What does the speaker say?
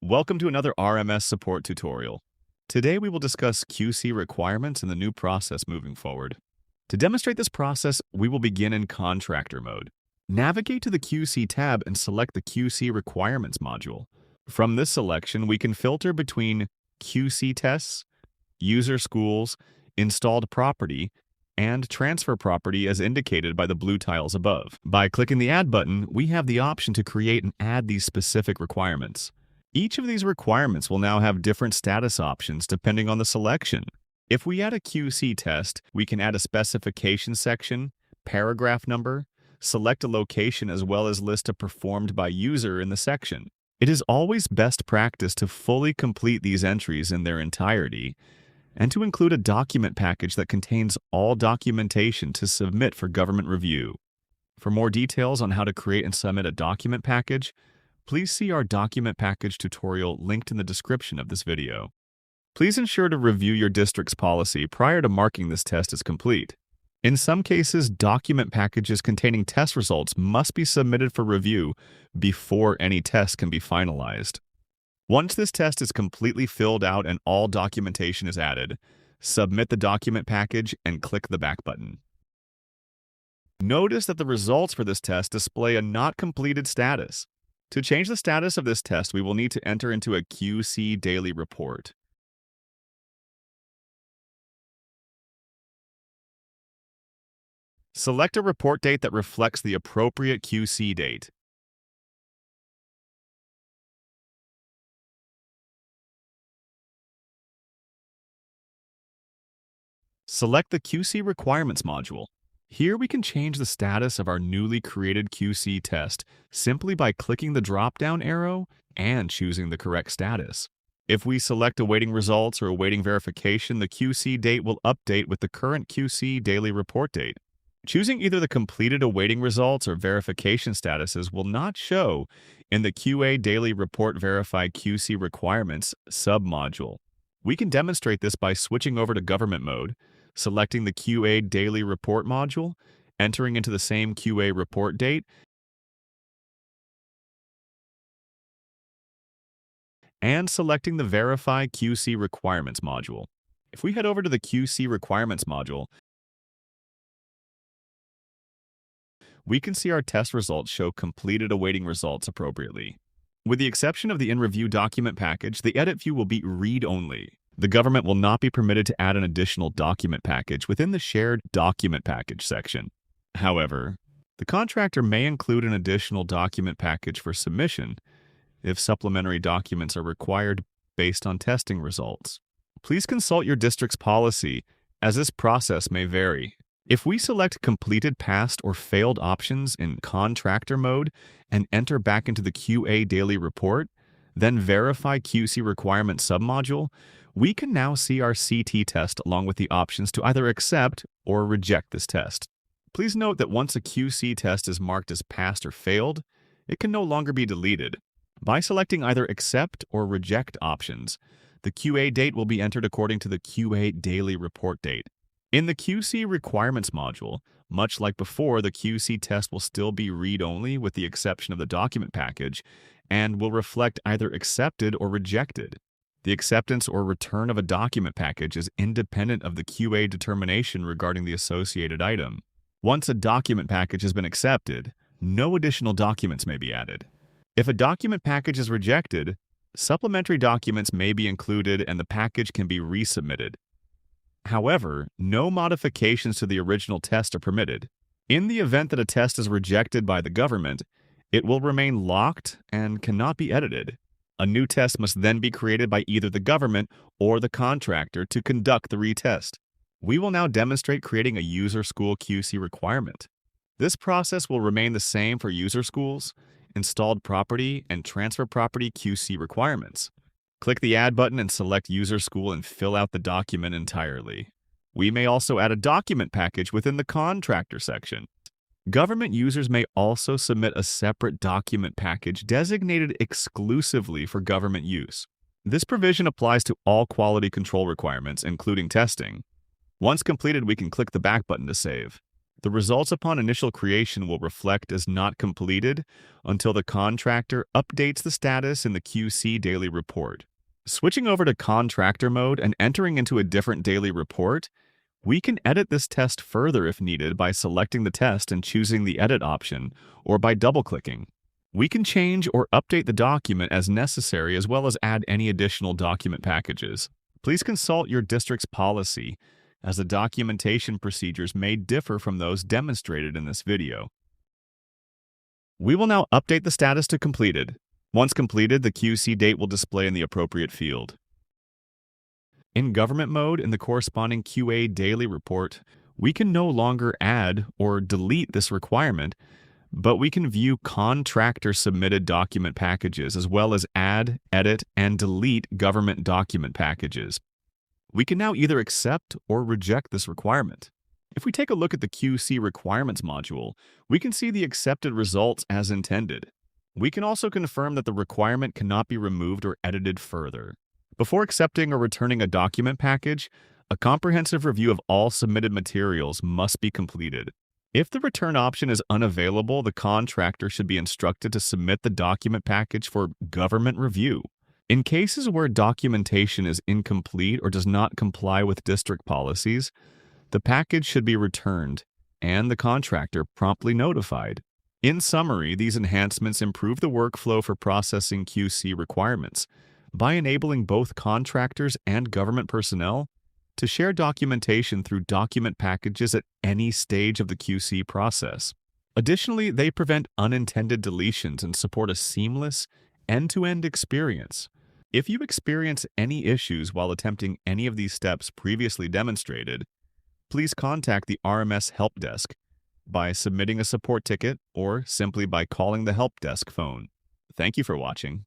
Welcome to another RMS support tutorial. Today we will discuss QC requirements and the new process moving forward. To demonstrate this process, we will begin in contractor mode. Navigate to the QC tab and select the QC requirements module. From this selection, we can filter between QC tests, user schools, installed property, and transfer property as indicated by the blue tiles above. By clicking the Add button, we have the option to create and add these specific requirements. Each of these requirements will now have different status options depending on the selection. If we add a QC test, we can add a specification section, paragraph number, select a location as well as list a performed by user in the section. It is always best practice to fully complete these entries in their entirety and to include a document package that contains all documentation to submit for government review. For more details on how to create and submit a document package, please see our document package tutorial linked in the description of this video. Please ensure to review your district's policy prior to marking this test as complete. In some cases, document packages containing test results must be submitted for review before any test can be finalized. Once this test is completely filled out and all documentation is added, submit the document package and click the back button. Notice that the results for this test display a not completed status. To change the status of this test, we will need to enter into a QC daily report. Select a report date that reflects the appropriate QC date. Select the QC requirements module. Here we can change the status of our newly created QC test simply by clicking the drop-down arrow and choosing the correct status. If we select awaiting results or awaiting verification, the QC date will update with the current QC daily report date. Choosing either the completed awaiting results or verification statuses will not show in the QA daily report verify QC requirements submodule. We can demonstrate this by switching over to government mode, selecting the QA daily report module, entering into the same QA report date, and selecting the Verify QC Requirements module. If we head over to the QC Requirements module, we can see our test results show completed awaiting results appropriately. With the exception of the in-review document package, the edit view will be read-only. The government will not be permitted to add an additional document package within the shared document package section. However, the contractor may include an additional document package for submission if supplementary documents are required based on testing results. Please consult your district's policy, as this process may vary. If we select completed past or failed options in contractor mode and enter back into the QA daily report, then verify QC requirement submodule, we can now see our CT test along with the options to either accept or reject this test. Please note that once a QC test is marked as passed or failed, it can no longer be deleted. By selecting either accept or reject options, the QA date will be entered according to the QA daily report date. In the QC requirements module, much like before, the QC test will still be read-only with the exception of the document package and will reflect either accepted or rejected. The acceptance or return of a document package is independent of the QA determination regarding the associated item. Once a document package has been accepted, no additional documents may be added. If a document package is rejected, supplementary documents may be included and the package can be resubmitted. However, no modifications to the original test are permitted. In the event that a test is rejected by the government, it will remain locked and cannot be edited. A new test must then be created by either the government or the contractor to conduct the retest. We will now demonstrate creating a user school QC requirement. This process will remain the same for user schools, installed property, and transfer property QC requirements. Click the Add button and select User School and fill out the document entirely. We may also add a document package within the Contractor section. Government users may also submit a separate document package designated exclusively for government use. This provision applies to all quality control requirements, including testing. Once completed, we can click the back button to save. The results upon initial creation will reflect as not completed until the contractor updates the status in the QC daily report. Switching over to contractor mode and entering into a different daily report, we can edit this test further if needed by selecting the test and choosing the edit option, or by double-clicking. We can change or update the document as necessary, as well as add any additional document packages. Please consult your district's policy, as the documentation procedures may differ from those demonstrated in this video. We will now update the status to completed. Once completed, the QC date will display in the appropriate field. In government mode, in the corresponding QA daily report, we can no longer add or delete this requirement, but we can view contractor submitted document packages as well as add, edit, and delete government document packages. We can now either accept or reject this requirement. If we take a look at the QC requirements module, we can see the accepted results as intended. We can also confirm that the requirement cannot be removed or edited further. Before accepting or returning a document package, a comprehensive review of all submitted materials must be completed. If the return option is unavailable, the contractor should be instructed to submit the document package for government review. In cases where documentation is incomplete or does not comply with district policies, the package should be returned and the contractor promptly notified. In summary, these enhancements improve the workflow for processing QC requirements by enabling both contractors and government personnel to share documentation through document packages at any stage of the QC process. Additionally, they prevent unintended deletions and support a seamless, end-to-end experience. If you experience any issues while attempting any of these steps previously demonstrated, please contact the RMS Help Desk by submitting a support ticket or simply by calling the Help Desk phone. Thank you for watching.